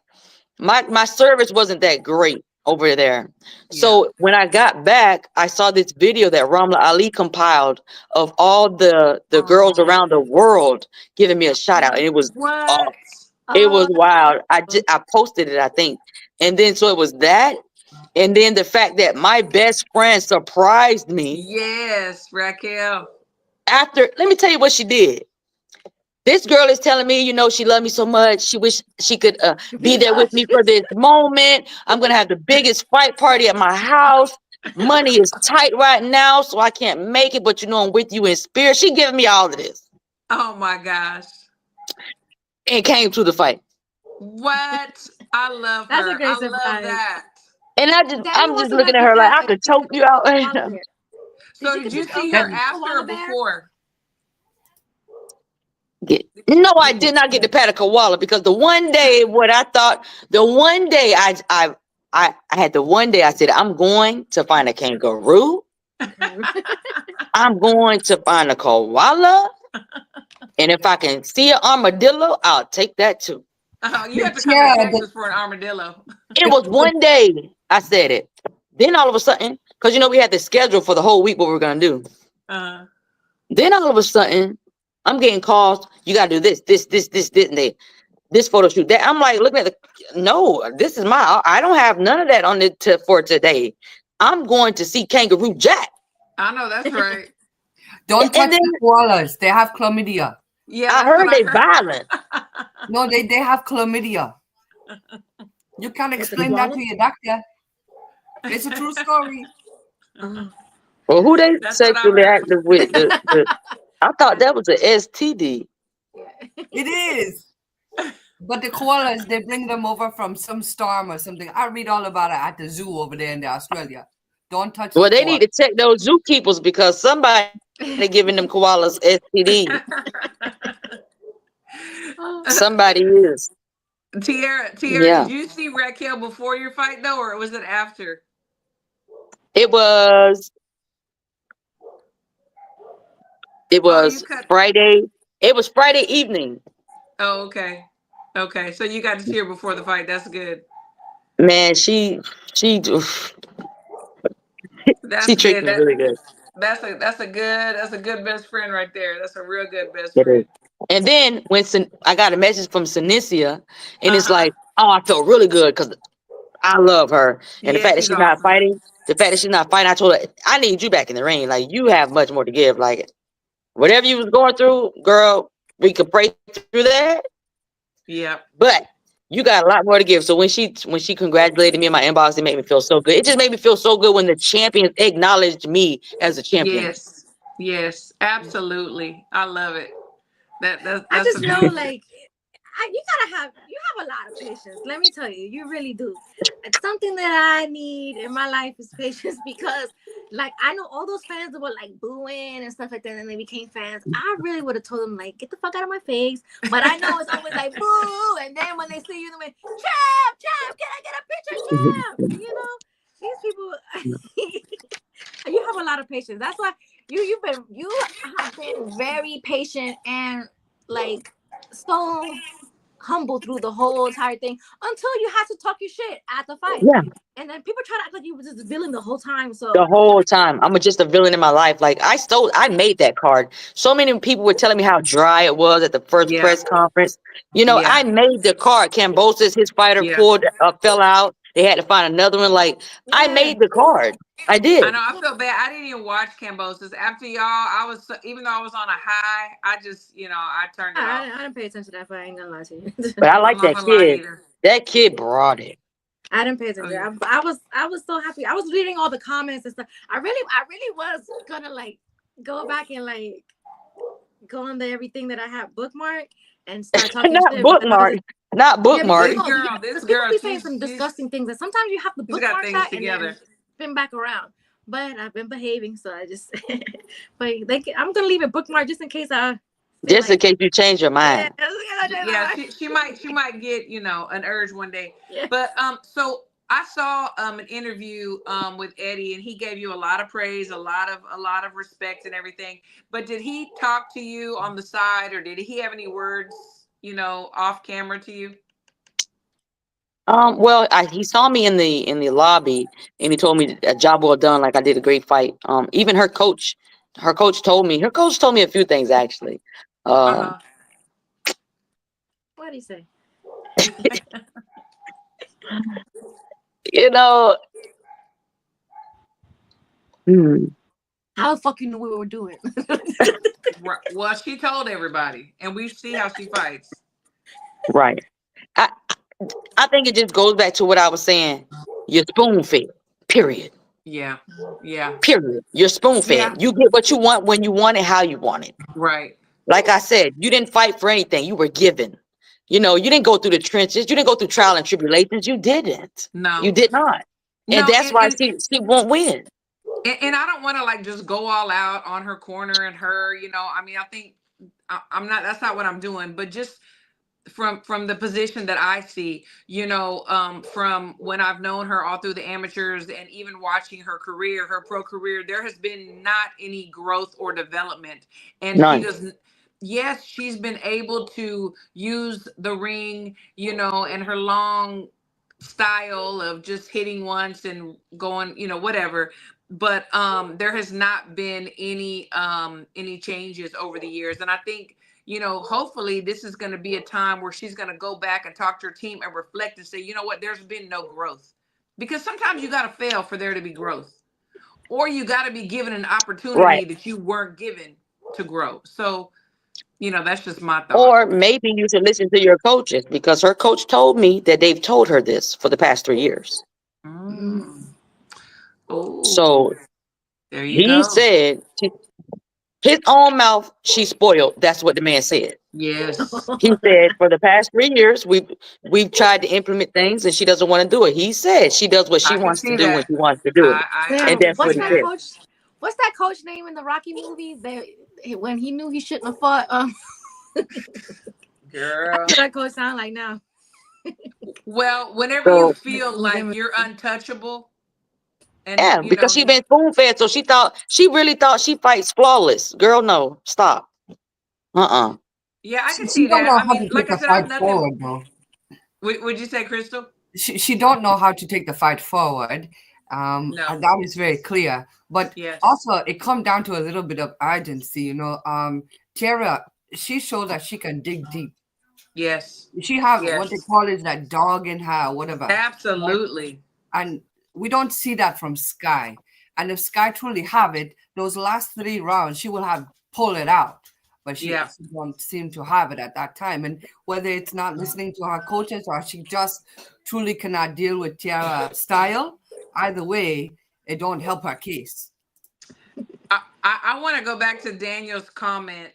my service wasn't that great over there. So when I got back, I saw this video that Ramla Ali compiled of all the girls around the world giving me a shout out. And it was what? it was wild. I posted it, I think. And then so it was that. And then the fact that my best friend surprised me Yes, Raquel. after, let me tell you what she did. This girl is telling me, you know, she loved me so much. She wish she could be there with me for this moment. I'm going to have the biggest fight party at my house. Money is tight right now, so I can't make it. But, you know, I'm with you in spirit. She giving me all of this. Oh, my gosh. And came to the fight. What? I love That's her. a great I surprise. love that. And I'm just looking at her like I could choke you out. So did you see her after or before? No, I did not get to pat a koala because the one day I had the one day I said, I'm going to find a kangaroo. I'm going to find a koala. And if I can see an armadillo, I'll take that too. You have to come to Texas for an armadillo. It was one day I said it. Then all of a sudden, because you know we had the schedule for the whole week what we were gonna do. Then all of a sudden, I'm getting calls. You gotta do this, and this photo shoot. That I'm like looking at no, this is I don't have none of that on it for today. I'm going to see Kangaroo Jack. I know that's right. Don't touch the koalas. They have chlamydia. Yeah, I heard they violent. No, they have chlamydia. You can't explain that to your doctor. It's a true story. Well, who they sexually active with? I thought that was an STD. It is. But the koalas, they bring them over from some storm or something. I read all about it at the zoo over there in Australia. Don't touch Well, they need to check those zookeepers because somebody giving them koalas STD. Somebody is. Tiara, did you see Raquel before your fight though, or was it after? It was Friday. It was Friday evening. Oh, okay. Okay. So you got to see her before the fight. That's good. Man, she treated me really good. That's a good best friend right there. That's a real good best friend. And then when I got a message from Sinicia, and it's like, oh, I felt really good because I love her. And the fact that she's not fighting, I told her, I need you back in the ring. Like, you have much more to give. Like, whatever you was going through, girl, we could pray through that. Yeah. But you got a lot more to give. So when she congratulated me in my inbox, it made me feel so good. It just made me feel so good when the champions acknowledged me as a champion. Yes, absolutely. I love it. That's I just know, like, you have a lot of patience. Let me tell you, you really do. It's something that I need in my life is patience because, like, I know all those fans that were like booing and stuff like that, and they became fans. I really would have told them like, get the fuck out of my face. But I know it's always like boo, and then when they see you, they're like, champ, can I get a picture, champ? You know, these people. You have a lot of patience. That's why you have been very patient and like so humble through the whole entire thing until you had to talk your shit at the fight. Yeah. And then people try to act like you were just a villain the whole time. So the whole time, I'm just a villain in my life. Like I made that card. So many people were telling me how dry it was at the first press conference. You know, I made the card. Cambosis, his fighter fell out. They had to find another one. Like I made the card. I did. I know. I feel bad. I didn't even watch Cambosis after y'all. Even though I was on a high, I just, I turned it off. I didn't pay attention to that fight. I ain't gonna lie to you. But I like that kid. That kid brought it. I didn't pay attention. I was so happy. I was reading all the comments and stuff. I really was gonna like go back and like go on everything that I have bookmarked and start talking. Not bookmark. Yeah, this girl be saying some disgusting things, and sometimes you have to bookmark that together. And then spin back around. But I've been behaving, so I just. But I'm gonna leave it bookmarked just in case in case you change your mind. Yeah, she might get an urge one day. Yeah. But so I saw an interview with Eddie, and he gave you a lot of praise, a lot of respect and everything. But did he talk to you on the side, or did he have any words, off camera to you? Well, he saw me in the lobby, and he told me a job well done. Like I did a great fight. Even her coach told me a few things actually. What did he say? You know. Hmm. How the fuck you knew what we were doing? Well, she told everybody, and we see how she fights. Right. I I think it just goes back to what I was saying. You're spoon fed. Period. Yeah, yeah, Period. You're spoon yeah. fed. You get what you want when you want it, how you want it. Right. Like I said, you didn't fight for anything. You were given. You know, you didn't go through the trenches. You didn't go through trial and tribulations. You didn't. No. You did not. And No, that's why she won't win. and I don't want to like just go all out on her corner and her, I mean, I think I'm not, that's not what I'm doing, but just from the position that I see, from when I've known her all through the amateurs and even watching her career, her pro career, there has been not any growth or development. And she None. doesn't, yes, she's been able to use the ring, and her long style of just hitting once and going, whatever. But there has not been any changes over the years. And I think, hopefully this is going to be a time where she's going to go back and talk to her team and reflect and say, you know what, there's been no growth. Because sometimes you got to fail for there to be growth, or you got to be given an opportunity Right. that you weren't given to grow. So, that's just my thought. Or maybe you should listen to your coaches, because her coach told me that they've told her this for the past 3 years. Oh, So there you he go. said, his own mouth, she's spoiled. That's what the man said. Yes. He said, for the past 3 years, we've tried to implement things and she doesn't want to do it. He said she does what she I can wants to see do when that. she wants to do it. I And can that's see what he said. What's that coach name in the Rocky movie? When he knew he shouldn't have fought. Girl. That's what that coach sound like now. Well, whenever you feel like you're untouchable, and Yeah, because she been spoon fed, so she really thought she fights flawless. Girl, no, stop. Yeah, I can She see don't that. know I how mean, to like take I the said, I have fight nothing. forward, though. Would you say, Crystal? She don't know how to take the fight forward. And that is very clear. But also, it comes down to a little bit of urgency. Tiara, she showed that she can dig deep. Yes. She have what they call is that dog in her, whatever. Absolutely. And we don't see that from Skye. And if Skye truly have it, those last 3 rounds, she will have pulled it out. But she don't seem to have it at that time. And whether it's not listening to her coaches or she just truly cannot deal with Tiara's style, either way, it don't help her case. I want to go back to Daniel's comment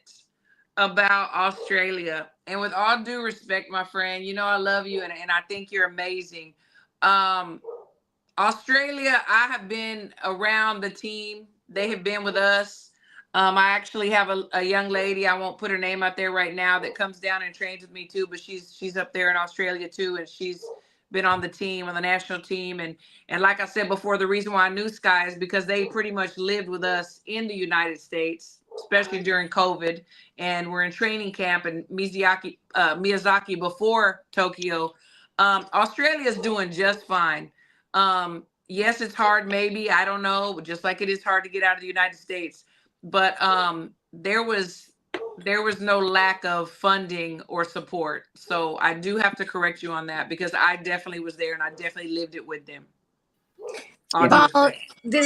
about Australia. And with all due respect, my friend, I love you and I think you're amazing. Australia, I have been around the team. They have been with us. I actually have a young lady, I won't put her name out there right now, that comes down and trains with me too, but she's up there in Australia too, and she's been on the team, on the national team. And like I said before, the reason why I knew Skye is because they pretty much lived with us in the United States, especially during COVID. And we're in training camp in Miyazaki before Tokyo. Australia is doing just fine. Yes, it's hard, maybe, I don't know, just like it is hard to get out of the United States. But there was no lack of funding or support. So I do have to correct you on that, because I definitely was there and I definitely lived it with them. There's a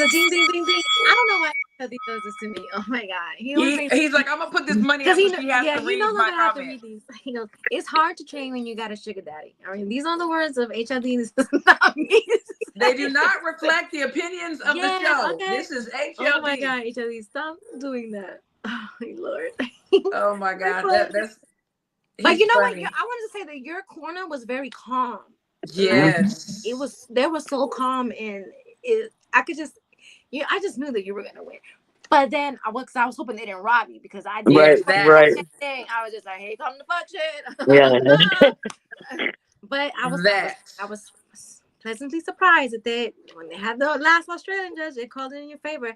ding, ding, ding, ding. I don't know why he does this to me. Oh my God. He's like, I'm gonna put this money up so she has to read my comment. He goes, it's hard to train when you got a sugar daddy. I mean, these are the words of HLD. This is not me. They do not reflect the opinions of the show. Okay. This is HLD. Oh my God, HLD, stop doing that. Oh my Lord. Oh my God. That's but you know funny. what? I wanted to say that your corner was very calm. Yes. They were so calm, and I just knew that you were gonna win. But then I was hoping they didn't rob you, because I did Right. I was just like, hey, come to fuck shit. Yeah. But I was pleasantly surprised that when they had the last Australian judge, they called it in your favor.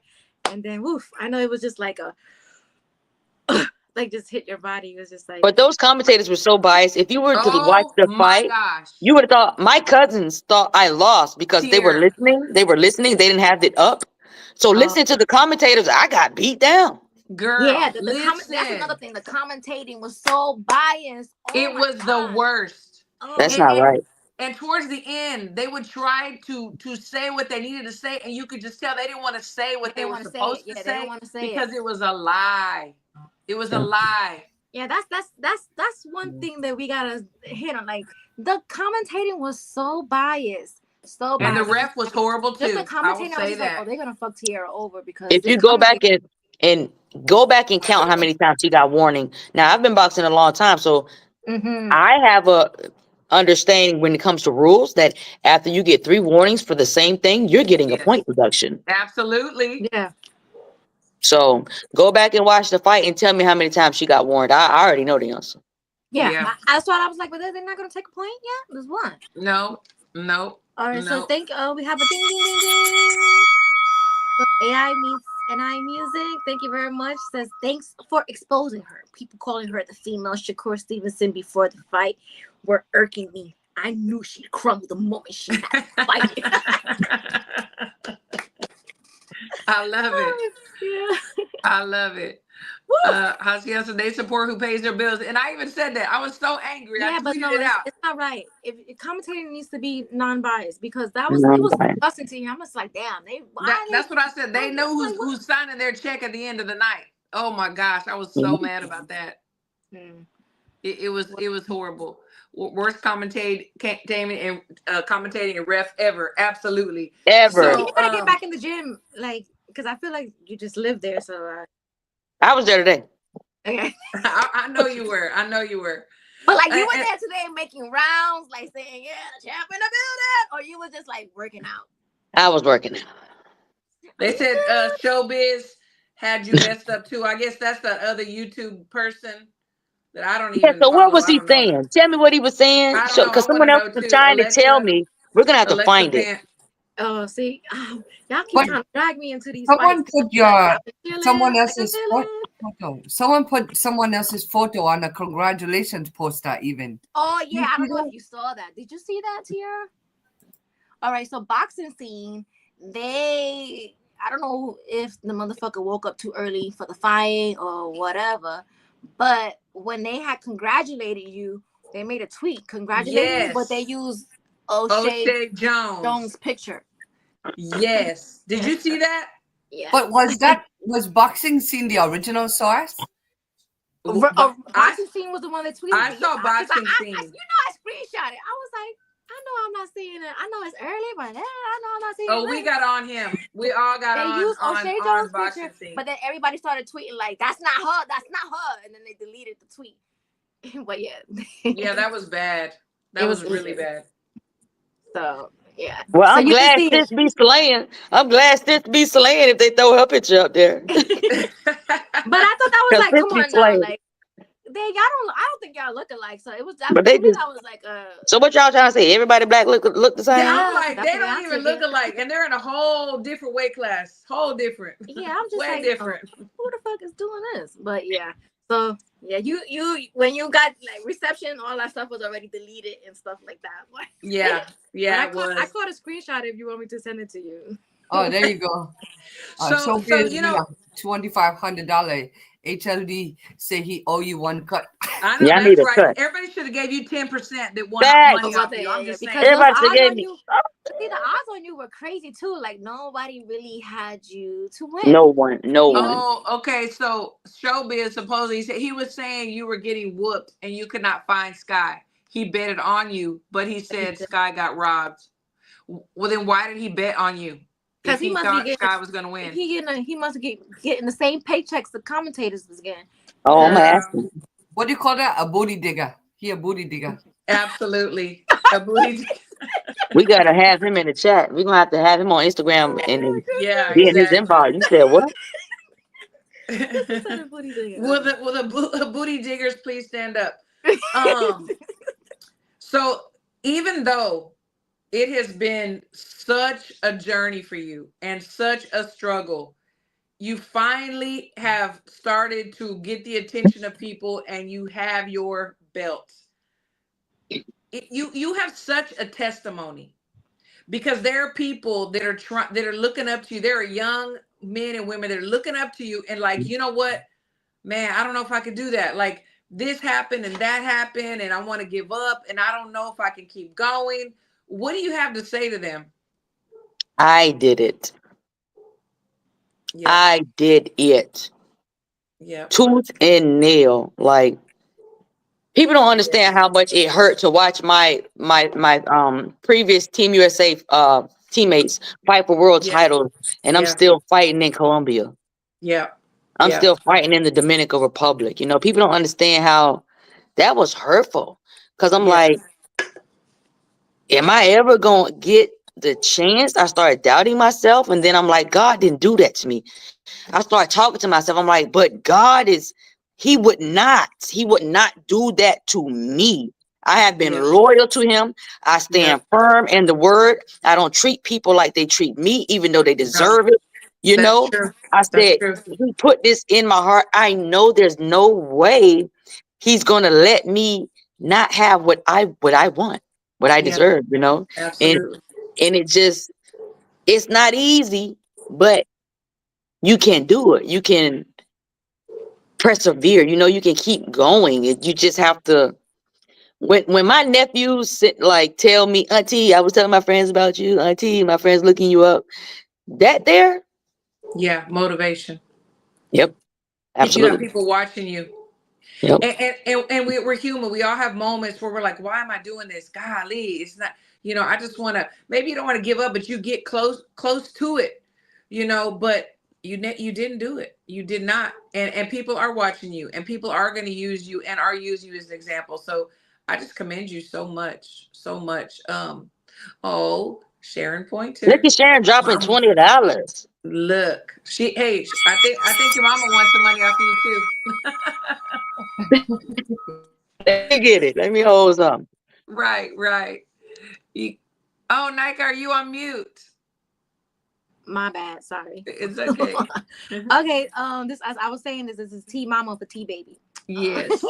And then woof, I know it was just like a like just hit your body. It was just like, but those commentators were so biased. If you were to watch the fight, you would have thought my cousins thought I lost because they were listening. They didn't have it up. So listen to the commentators. I got beat down. Girl, yeah, that's another thing. The commentating was so biased. It was the worst. That's not right. And towards the end, they would try to say what they needed to say, and you could just tell they didn't want to say what they were supposed to They say don't want to say because it was a lie. It was a lie. Yeah, that's one thing that we gotta hit on. Like the commentating was so biased, so And biased. the ref was horrible too. Just the I will commentating, I was say just like, that. oh, they're gonna fuck Tiara over because If this you go back commentating- and go back and count how many times she got warning. Now I've been boxing a long time, so I have a understanding when it comes to rules that after you get 3 warnings for the same thing, you're getting a point deduction. Absolutely. yeah. So go back and watch the fight and tell me how many times she got warned. I already know the answer. Yeah, that's why I was like, but they're not gonna take a point yet. There's one. No. All right, so No. we have a ding ding ding ding. So AI meets NI music. Thank you very much. Says thanks for exposing her. People calling her the female Shakur Stevenson before the fight were irking me. I knew she'd crumble the moment she had to fight. I love it. Yeah. I love it. Hacienda, they support who pays their bills. And I even said that. I was so angry. Yeah, I but tweeted no, it out. it's not right. If commentating needs to be non-biased because it was disgusting to you. I'm just like, damn, That's what I said. They know who's signing their check at the end of the night. Oh my gosh, I was so mad about that. It was horrible. Worst commentating and commentating and ref ever. Absolutely. Ever. So, you gotta get back in the gym, like, because I feel like you just live there. So I was there today. okay. I know you were. But like you were there today making rounds, like saying, yeah, the champ in the building, or you were just like working out. I was working out. They said Showbiz had you messed up too. I guess that's that other YouTube person that I don't even. So what follow. was he saying? Tell me what he was saying. I don't know. Because I someone wanna else know was too. trying to tell me. We're gonna have to Alexa find it. Pan- Oh, see, y'all keep But trying to drag me into these someone fights. put someone else's photo. Someone put someone else's photo on a congratulations poster even. Oh yeah, I don't know that? if you saw that. Did you see that, Tiara? All right, so boxing scene, I don't know if the motherfucker woke up too early for the fight or whatever, but when they had congratulated you, they made a tweet congratulating you, but they used O'Shea Jones' picture. Yes. Did you see that? Yeah. But was boxing scene the original source? Boxing scene was the one that tweeted. I saw boxing scene. I screenshot it. I was like, I know I'm not seeing it. I know it's early, but I know I'm not seeing it. Oh, we got on him. We all got on. They used O'Shea Jones' boxing picture, scene. but then everybody started tweeting like, "That's not her. That's not her," and then they deleted the tweet. But yeah. Yeah, that was bad. That was really bad. So yeah. Well, so I'm glad Sis be slaying. I'm glad Sis be slaying if they throw her picture up there. But I thought that was like, come on now, like I don't think y'all look alike. So it was. But they just, I was like, So what y'all trying to say? Everybody black look the same? Yeah, I'm like, they don't even look alike, and they're in a whole different weight class. Whole different. Yeah, I'm just way like, different. who the fuck is doing this? But yeah. So yeah, you when you got like reception, all that stuff was already deleted and stuff like that. Yeah, I caught a screenshot if you want me to send it to you. Oh, there you go. So you know, $2,500 HLD say he owe you one cut. I know, I need a cut. Everybody should have gave you 10% that won money off you. I'm just saying. Everybody should have gave me. See, the odds on you were crazy too. Like nobody really had you to win. No one. Oh, okay. So Showbiz supposedly said he was saying you were getting whooped and you could not find Skye. He betted on you, but he said Skye got robbed. Well, then why did he bet on you? Because he must be getting, Skye was going to win. He must be getting the same paychecks the commentators was getting. Oh, I'm asking. What do you call that? A booty digger. He a booty digger. Absolutely. A booty digger. We gotta have him in the chat. We're gonna have to have him on Instagram and be in his inbox. You said what? Will the booty diggers please stand up? So even though it has been such a journey for you and such a struggle, you finally have started to get the attention of people and you have your belt. You have such a testimony because there are people that are looking up to you. There are young men and women that are looking up to you and like, you know what, man, I don't know if I could do that. Like this happened and that happened, and I want to give up, and I don't know if I can keep going. What do you have to say to them? I did it. Yeah. I did it. Yeah. Tooth and nail. Like, people don't understand how much it hurt to watch my previous Team USA teammates fight for world titles, and I'm still fighting in Colombia. Yeah. I'm still fighting in the Dominican Republic. You know, people don't understand how that was hurtful. Because I'm like, am I ever going to get the chance? I started doubting myself. And then I'm like, God didn't do that to me. I started talking to myself. I'm like, but God he would not do that to me. I have been loyal to him. I stand firm in the word. I don't treat people like they treat me, even though they deserve it. You know, I said, he put this in my heart. I know there's no way he's going to let me not have what I want, what I deserve, you know. Absolutely. And it's not easy, but you can do it. You can persevere. You know, you can keep going. You just have to. When my nephews tell me, Auntie, I was telling my friends about you, Auntie, my friends looking you up. That there. Yeah, motivation. Yep. Absolutely. You got people watching you. Yep. And we're human. We all have moments where we're like, why am I doing this? Golly, it's not, you know, I just want to, maybe you don't want to give up, but you get close to it, you know, but you didn't do it. You did not. And people are watching you, and people are going to use you and are using you as an example. So I just commend you so much, so much. Oh, Sharon Pointer. Look at Sharon dropping $20. Look, I think your mama wants some money off of you too. Let me get it. Let me hold some. Right. Oh, Nike, are you on mute? My bad. Sorry. It's okay. Okay. This, as I was saying, this is T Mama for T Baby. Yes.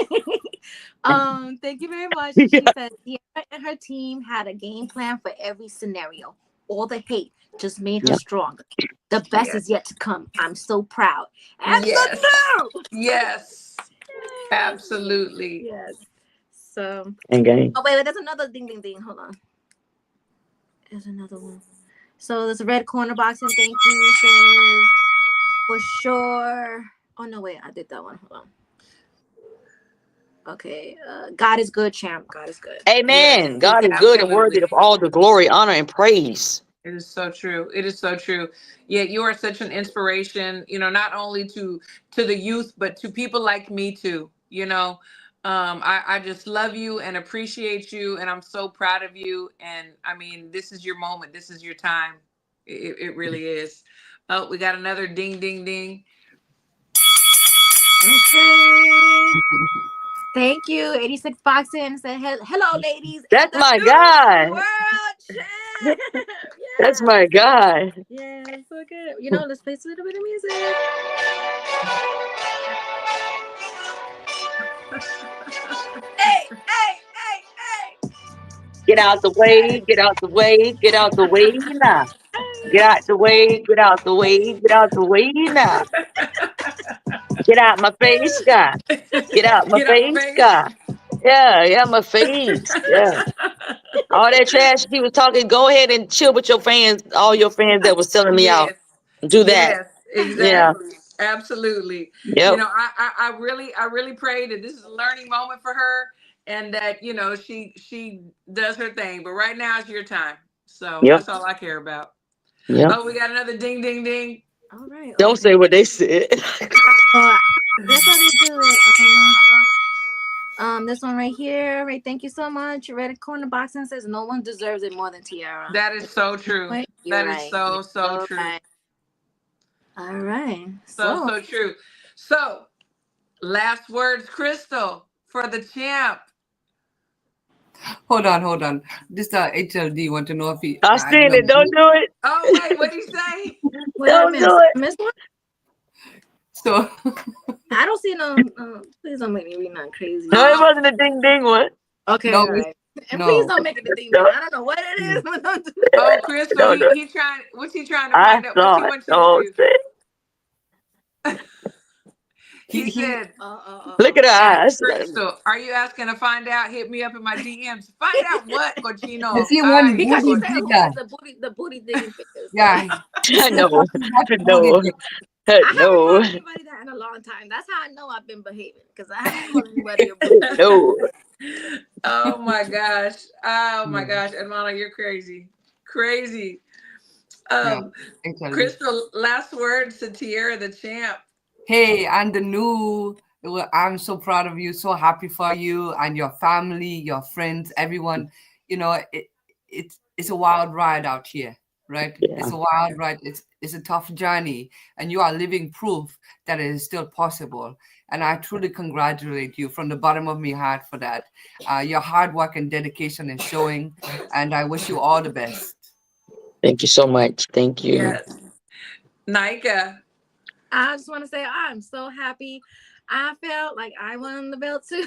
Thank you very much. She said Tiara and her team had a game plan for every scenario. All the hate just made her stronger. The best is yet to come. I'm so proud. And Yes. Absolutely. Yes. So. Okay. Oh wait, there's another ding. Hold on. There's another one. So there's a red corner box, and thank you says for sure. Oh no, wait, I did that one. Hold on. Okay. God is good, champ. God is good. Amen. God is good and worthy of all the glory, honor, and praise. It is so true. It is so true. Yeah, you are such an inspiration, you know, not only to the youth, but to people like me too. You know, I just love you and appreciate you, and I'm so proud of you. And I mean, this is your moment. This is your time. It really is. Oh, we got another ding. Okay. Thank you. 86 Boxing said, hello, ladies. That's my guy. World champ. That's my guy. Yeah, it's so good. You know, let's play a little bit of music. Hey. Get out the way, get out the way, get out the way now. Get out the way, get out the way, get out the way now. Get out my face, Skye. Get out my face, Skye. Yeah, my face. Yeah. All that trash he was talking, go ahead and chill with your fans, all your fans that was selling me out. Do that. Yes, exactly. Yeah. Absolutely. Yep. You know, I really pray that this is a learning moment for her, and that, you know, she does her thing. But right now is your time. So that's all I care about. Yeah. Oh, we got another ding. All right. Don't say what they said. That's how they do it. This one right here. Right. Thank you so much. Red corner boxing says no one deserves it more than Tiara. That is so true. That is so true. Right. All right. So true. So, last words, Crystal, for the champ. Hold on. This HLD want to know if he. I seen it. Don't do it. Oh wait, what did he say? Don't do it. Missed one? So I don't see no. Please don't make me read nothing crazy. No, it wasn't a ding one. Okay. No, right. And please don't make it a ding. I don't know what it is. Oh, Crystal, he trying. What's he trying to find out? What he wants you to do? He said, Look at her "Hey, eyes. Crystal, are you asking to find out? Hit me up in my DMs. Find out what, I Cochino. see one Ay, Because she booty said who digger. is the booty digging pictures. So. Yeah, he's No, such a booty no, digger. I haven't no, called anybody that in a long time. That's how I know I've been behaving because I haven't called anybody a booty. no. Oh my gosh. Oh my Yeah, gosh. Hermano, you're crazy. Crazy. yeah, Um, actually. Crystal, last words to Tiara the champ. Hey, and the new, I'm so proud of you, so happy for you and your family, your friends, everyone. You know, it's a wild ride out here, right? Yeah. It's a wild ride. It's a tough journey, and you are living proof that it is still possible. And I truly congratulate you from the bottom of my heart for that. Your hard work and dedication is showing, and I wish you all the best. Thank you so much. Thank you. Yes. Nika. I just want to say I'm so happy. I felt like I won the belt too.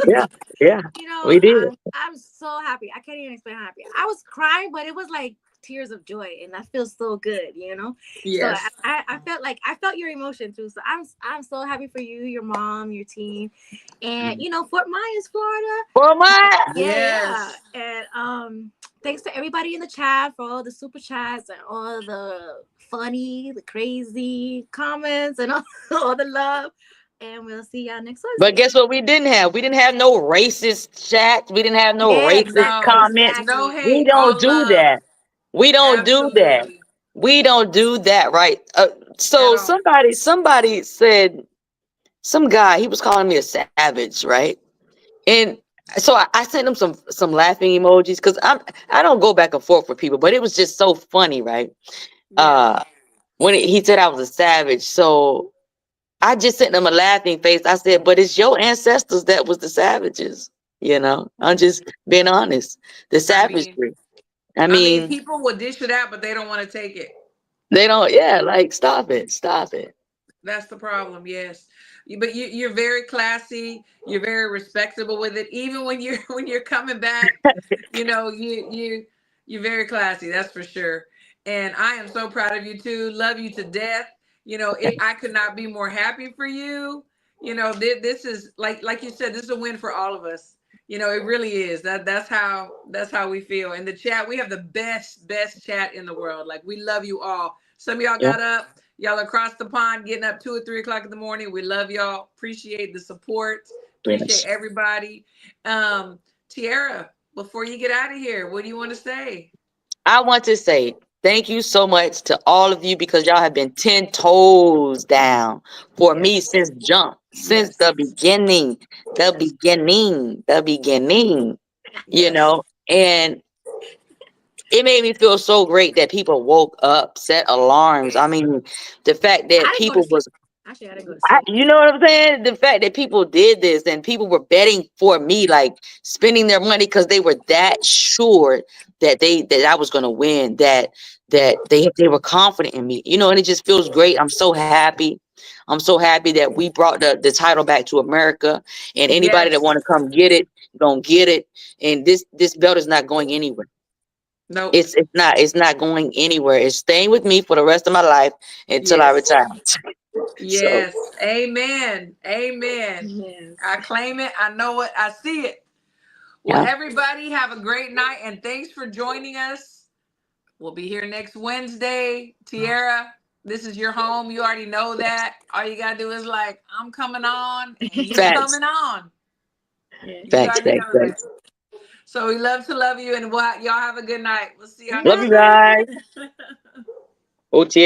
Yeah, yeah, You know, we did. I'm so happy. I can't even explain how happy. I was crying, but it was like tears of joy, and that feels so good, you know. Yes. So I felt like I felt your emotion too. So I'm so happy for you, your mom, your team, and you know, Fort Myers, Florida. For my Yes. Yeah. And thanks to everybody in the chat for all the super chats and all the funny, the crazy comments and all the love. And we'll see y'all next Wednesday. But guess what we didn't have? We didn't have no racist chats. We didn't have no Yeah, racist No, comments. no exactly. We hate. don't All do love. that. We don't do that. Absolutely. We don't do that, right? At So all. somebody said, some guy, he was calling me a savage, right? And so I sent him some laughing emojis because I don't go back and forth with people, but it was just so funny, right? Yes. When he said I was a savage, so I just sent him a laughing face. I said, but it's your ancestors that was the savages. You know, I'm just being honest. The savagery. I I mean, mean, people will dish it out, but they don't want to take it. they don't, yeah, like stop it. Stop it. That's the problem. Yes. But you're very classy. You're very respectable with it. Even when you're when you're coming back, you know, you're very classy. That's for sure. And I am so proud of you too. Love you to death. You know, I could not be more happy for you. You know, this is like you said, this is a win for all of us. You know, it really is. That's how we feel. In the chat, we have the best chat in the world. Like, we love you all. Some of y'all Yeah. got up. Y'all across the pond getting up 2 or 3 o'clock in the morning. We love y'all. Appreciate the support. Appreciate Yes. everybody. Tiara, before you get out of here, what do you want to say? I want to say thank you so much to all of you because y'all have been 10 toes down for me since jump, since Yes. the beginning, you Yes. know, and it made me feel so great that people woke up, set alarms. I mean, the fact I that didn't go to people sleep. was, Actually, I didn't go to sleep. you know what I'm saying? The fact that people did this and people were betting for me, like spending their money because they were that sure that I was gonna win, that they were confident in me, you know, and it just feels great. I'm so happy. I'm so happy that we brought the title back to America, and anybody that Yes. want to come get it, gonna get it. And this belt is not going anywhere. Nope. It's not going anywhere. It's staying with me for the rest of my life until I Yes. retire. So Yes. Amen. Amen. Yes. I claim it. I know it. I see it. Well, yeah, everybody have a great night and thanks for joining us. We'll be here next Wednesday. Tiara, this is your home. You already know that. All you gotta do is like, I'm coming on and you facts, coming on. Yeah. You facts, already facts, know that. facts. So we love to love you and y'all have a good night. We'll see y'all Love next you time. guys. OTA